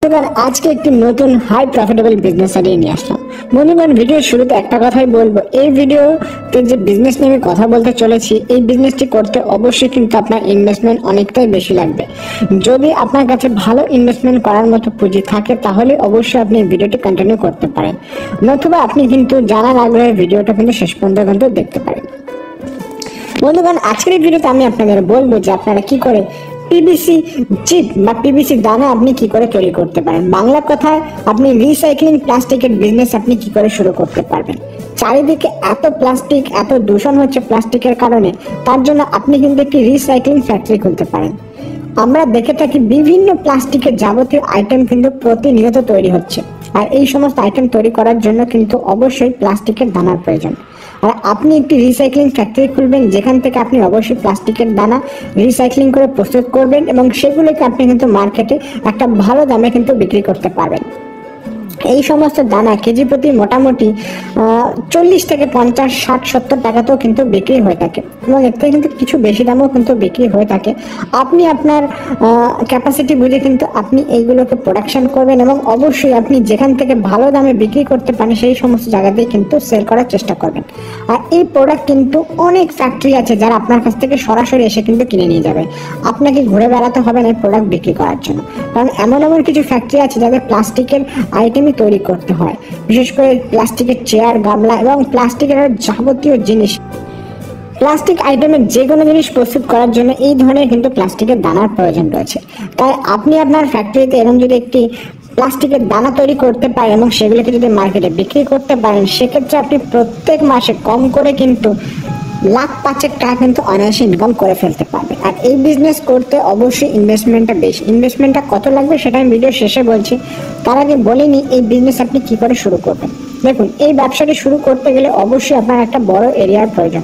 এবার আজকে একটি নতুন হাই প্রফিটেবল বিজনেস আইডিয়া নিয়ে আসলাম। বন্ধুগণ, ভিডিওর শুরুতে একটা কথাই বলবো, এই ভিডিওতে যে বিজনেস নিয়ে আমি কথা বলতে চলেছি, এই বিজনেসটি করতে অবশ্যই কিন্তু আপনার ইনভেস্টমেন্ট অনেকটাই বেশি লাগবে। যদি আপনার কাছে ভালো ইনভেস্টমেন্ট করার মতো পুঁজি থাকে তাহলে অবশ্যই আপনি এই ভিডিওটি কন্টিনিউ করতে পারেন, নতুবা আপনি কিন্তু জানার আগ্রহে ভিডিওটা কিন্তু শেষ পর্যন্ত কিন্তু দেখতে পারেন। বন্ধুগণ, আজকের এই ভিডিওতে আমি আপনাদের বলবো যে আপনারা কি করে পিভিসি চিপ বা পিভিসি দানা আপনি কি করে তৈরি করতে পারেন। বাংলা কথায় আপনি রিসাইক্লিং প্লাস্টিকের বিজনেস আপনি কি করে শুরু করতে পারবেন। চারিদিকে এত প্লাস্টিক, এত দূষণ হচ্ছে প্লাস্টিকের কারণে, তার জন্য আপনি কিন্তু একটি রিসাইক্লিং ফ্যাক্টরি খুলতে পারেন। আমরা দেখে থাকি বিভিন্ন প্লাস্টিকের যাবতীয় আইটেম কিন্তু প্রতিনিয়ত তৈরি হচ্ছে, আর এই সমস্ত আইটেম তৈরি করার জন্য কিন্তু অবশ্যই প্লাস্টিকের দানার প্রয়োজন। আর আপনি একটি রিসাইক্লিং ফ্যাক্টরি খুলবেন, যেখান থেকে আপনি অবশ্যই প্লাস্টিকের দানা রিসাইক্লিং করে প্রস্তুত করবেন এবং সেগুলোকে আপনি কিন্তু মার্কেটে একটা ভালো দামে কিন্তু বিক্রি করতে পারবেন। এই সমস্ত দানা কেজি প্রতি মোটামুটি 40 থেকে 50, 60, 70 টাকাতেও কিন্তু বিক্রি হয়ে থাকে এবং এর থেকে কিন্তু কিছু বেশি দামেও কিন্তু বিক্রি হয়ে থাকে। আপনি আপনার ক্যাপাসিটি বুঝে কিন্তু আপনি এইগুলোকে প্রোডাকশন করবেন এবং অবশ্যই আপনি যেখান থেকে ভালো দামে বিক্রি করতে পারেন সেই সমস্ত জায়গাতেই কিন্তু সেল করার চেষ্টা করবেন। আর এই প্রোডাক্ট কিন্তু অনেক ফ্যাক্টরি আছে যারা আপনার কাছ থেকে সরাসরি এসে কিন্তু কিনে নিয়ে যাবে। আপনাকে ঘুরে বেড়াতে হবে না এই প্রোডাক্ট বিক্রি করার জন্য, কারণ এমন এমন কিছু ফ্যাক্টরি আছে যাদের প্লাস্টিকের আইটেম তৈরি করতে হয়, বিশেষ করে প্লাস্টিকের চেয়ার, গামলা এবং প্লাস্টিকের যাবতীয় জিনিস। প্লাস্টিক আইটেমের যে কোনো জিনিস প্রস্তুত করার জন্য এই ধরনের কিন্তু প্লাস্টিকের দানার প্রয়োজন রয়েছে। তাই আপনি আপনার ফ্যাক্টরিতে এরকম যদি একটি প্লাস্টিকের দানা তৈরি করতে পারেন এবং সেগুলোকে যদি মার্কেটে বিক্রি করতে পারেন, সেক্ষেত্রে আপনি প্রত্যেক মাসে কম করে কিন্তু লাখ 5 টাকা কিন্তু অনায়াসে ইনকাম করে ফেলতে পারবে। আর এই বিজনেস করতে অবশ্যই ইনভেস্টমেন্টটা বেশি। ইনভেস্টমেন্টটা কত লাগবে সেটা আমি ভিডিও শেষে বলছি, তার আগে বলিনি এই বিজনেস আপনি কি করে শুরু করবেন। দেখুন, এই ব্যবসাটি শুরু করতে গেলে অবশ্যই আপনার একটা বড় এরিয়ার প্রয়োজন।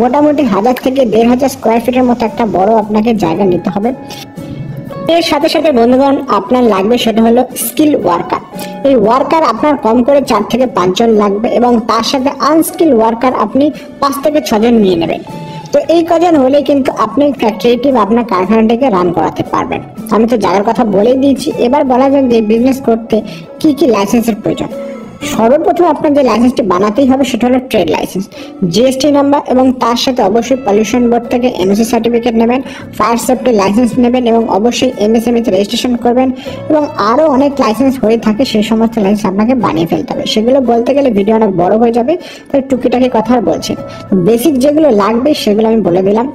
মোটামুটি 1000 থেকে 1500 স্কোয়ার ফিটের মতো একটা বড় আপনাকে জায়গা নিতে হবে। এর সাথে সাথে বন্ধুগণ, আপনার লাগবে সেটা হলো স্কিল ওয়ার্কার। এই ওয়ার্কার আপনার কম করে 4 থেকে 5 জন লাগবে এবং তার সাথে আনস্কিল ওয়ার্কার আপনি 5 থেকে 6 জন নিয়ে নেবেন। তো এই কজন হলে কিন্তু আপনি ফ্যাক্টরিটি বা আপনার কারখানাটাকে রান করাতে পারবেন। আমি তো জায়গার কথা বলে দিয়েছি, এবার বলা যাক যে বিজনেস করতে কি কি লাইসেন্সের প্রয়োজন। সর্বপ্রথম আপনার যে লাইসেন্সটি বানাতেই হবে সেটা হলো ট্রেড লাইসেন্স, জিএসটি নাম্বার এবং তার সাথে অবশ্যই পলিউশন বোর্ড থেকে এমএসসি সার্টিফিকেট নেবেন, ফায়ার সেফটি লাইসেন্স নেবেন এবং অবশ্যই এমএসএমই তে রেজিস্ট্রেশন করবেন এবং আরও অনেক লাইসেন্স হয়ে থাকে, সেই সমস্ত লাইসেন্স আপনাকে বানিয়ে ফেলতে হবে। সেগুলো বলতে গেলে ভিডিও অনেক বড় হয়ে যাবে, তাই টুকিটাকি কথা বলছি। বেসিক যেগুলো লাগবে সেগুলো আমি বলে দিলাম।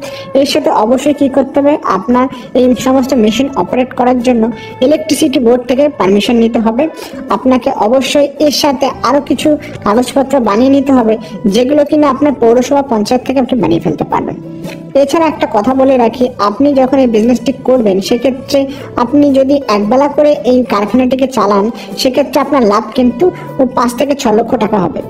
এর সাথে অবশ্যই কি করতে হবে, আপনার এই সমস্ত মেশিন অপারেট করার জন্য ইলেকট্রিসিটি বোর্ড থেকে পারমিশন নিতে হবে। আপনাকে অবশ্যই এর সাথে আরো কিছু কাগজপত্র বানিয়ে নিতে হবে, যেগুলো কিনা আপনার পৌরসভা, পঞ্চায়েত থেকে আপনি বানিয়ে ফেলতে পারবেন। এছাড়া একটা কথা বলে রাখি, আপনি যখন এই বিজনেসটি করবেন সেক্ষেত্রে আপনি যদি একবেলা করে এই কারখানাটিকে চালান, সেক্ষেত্রে আপনার লাভ কিন্তু 5 থেকে 6 লক্ষ টাকা হবে।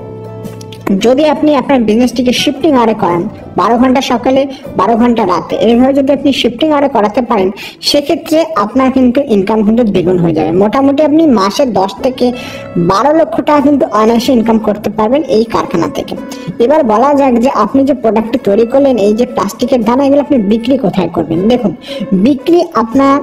যদি আপনি আপনার বিজনেসটিকে শিফটিং আরে করান, 12 ঘন্টা সকালে 12 ঘন্টা রাতে, এইভাবে যদি আপনি শিফটিং আরে করাতে পারেন, সেক্ষেত্রে আপনার কিন্তু ইনকাম কিন্তু দ্বিগুণ হয়ে যাবে। মোটামুটি আপনি মাসে 10 থেকে 12 লক্ষ টাকা কিন্তু অনায়াসে ইনকাম করতে পারবেন এই কারখানা থেকে। এবার বলা যাক যে আপনি যে প্রোডাক্টটি তৈরি করলেন, এই যে প্লাস্টিকের দানা, এগুলো আপনি বিক্রি কোথায় করবেন। দেখুন, বিক্রি আপনার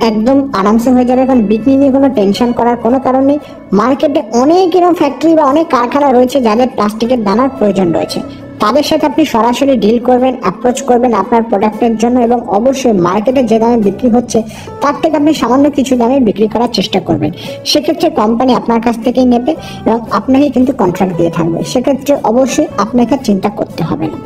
একদম আরামসে হয়ে যাবে, কারণ বিক্রি নিয়ে কোনো টেনশন করার কোনো কারণ নেই। মার্কেটে অনেক এরকম ফ্যাক্টরি বা অনেক কারখানা রয়েছে যাদের প্লাস্টিকের দানার প্রয়োজন রয়েছে, তাদের সাথে আপনি সরাসরি ডিল করবেন, অ্যাপ্রোচ করবেন আপনার প্রোডাক্টের জন্য এবং অবশ্যই মার্কেটে যে দামে বিক্রি হচ্ছে তার থেকে আপনি সামান্য কিছু দামে বিক্রি করার চেষ্টা করবেন। সেক্ষেত্রে কোম্পানি আপনার কাছ থেকেই নেবে এবং আপনাকে কিন্তু কন্ট্রাক্ট দিয়ে থাকবে। সেক্ষেত্রে অবশ্যই আপনাকে চিন্তা করতে হবে না।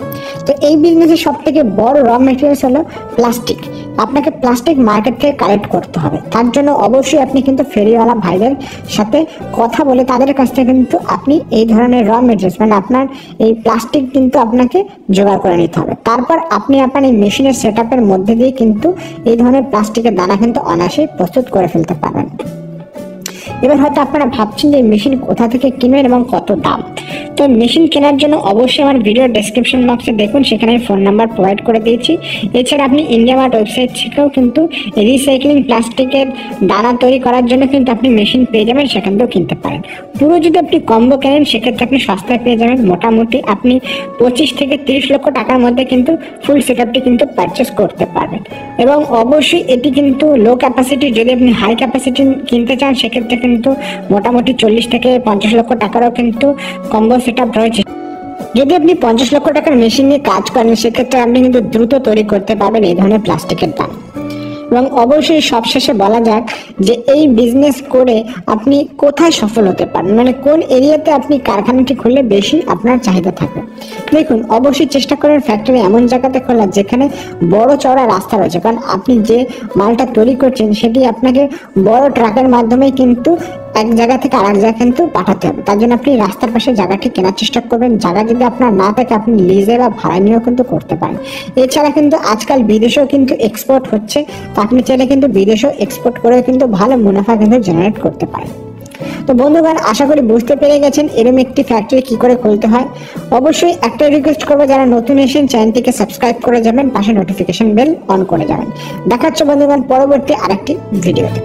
তো এই বিজনেসের সব থেকে বড় র মেটেরিয়ালস হলো প্লাস্টিক। আপনাকে প্লাস্টিক মার্কেট থেকে কালেক্ট করতে হবে, তার জন্য অবশ্যই আপনি কিন্তু ফেরিওয়ালা ভাইদের সাথে কথা বলে তাদের কাছ থেকে কিন্তু আপনি এই ধরনের র মেটেরিয়ালস মানে আপনার এই প্লাস্টিক কিন্তু আপনাকে জোগাড় করে নিতে হবে। তারপর আপনি আপনার এই মেশিনের সেট আপের মধ্যে দিয়ে কিন্তু এই ধরনের প্লাস্টিকের দানা কিন্তু অনায়াসেই প্রস্তুত করে ফেলতে পারবেন। এবার হয়তো আপনারা ভাবছেন যে মেশিন কোথা থেকে কিনবেন এবং কত দাম। তো মেশিন কেনার জন্য অবশ্যই আমার ভিডিও ডেসক্রিপশন বক্সে দেখুন, সেখানে ফোন নাম্বার প্রোভাইড করে দিয়েছি। এছাড়া আপনি ইন্ডিয়া মার্ট ওয়েবসাইট থেকেও কিন্তু রিসাইক্লিং প্লাস্টিকের দানা তৈরি করার জন্য কিন্তু আপনি মেশিন পেয়ে যাবেন, সেখান থেকেও কিনতে পারেন। পুরো যদি আপনি কম্বো কেনেন সেক্ষেত্রে আপনি সস্তায় পেয়ে যাবেন। মোটামুটি আপনি 25 থেকে 30 লক্ষ টাকার মধ্যে কিন্তু ফুল সেটআপটি কিন্তু পারচেস করতে পারবেন। এবং অবশ্যই এটি কিন্তু লো ক্যাপাসিটি, যদি আপনি হাই ক্যাপাসিটি কিনতে চান সেক্ষেত্রে কিন্তু মোটামুটি 40 থেকে 50 লক্ষ টাকারও কিন্তু কম্বো সেটআপ রয়েছে। যদি আপনি 50 লক্ষ টাকার মেশিন নিয়ে কাজ করেন সেক্ষেত্রে আপনি কিন্তু দ্রুত তৈরি করতে পারবেন এই ধরনের প্লাস্টিকের দাম। এবং অবশ্যই সবশেষে বলা যাক যে এই বিজনেস করে আপনি কোথায় সফল হতে পারেন, মানে কোন এরিয়াতে আপনি কারখানাটি খুললে বেশি আপনার চাহিদা থাকবে। দেখুন, অবশ্যই চেষ্টা করেন ফ্যাক্টরি এমন জায়গাতে খোলা যেখানে বড় চওড়া রাস্তা রয়েছে, কারণ আপনি যে মালটা তৈরি করছেন সেটি আপনাকে বড় ট্রাকের মাধ্যমে কিন্তু এক জায়গা থেকে আরেক জায়গা কিন্তু পাঠাতে হবে। তার জন্য আপনি রাস্তার পাশে জায়গাটি কেনার চেষ্টা করবেন। জায়গা যদি আপনার না থাকে আপনি লিজে বা ভাড়া নিয়েও কিন্তু করতে পারেন। এছাড়া কিন্তু আজকাল বিদেশেও কিন্তু এক্সপোর্ট হচ্ছে, আপনি চাইলে কিন্তু বিদেশেও এক্সপোর্ট করে কিন্তু ভালো মুনাফা কিন্তু জেনারেট করতে পারেন। তো বন্ধুগণ, আশা করি বুঝতে পেরে গেছেন এরকম একটি ফ্যাক্টরি কি করে খুলতে হয়। অবশ্যই একটা রিকোয়েস্ট করবো, যারা নতুন এসেছেন চ্যানেলটিকে সাবস্ক্রাইব করে যাবেন, পাশে নোটিফিকেশন বেল অন করে যাবেন। দেখা হচ্ছে বন্ধুগণ পরবর্তী আরেকটি ভিডিওতে।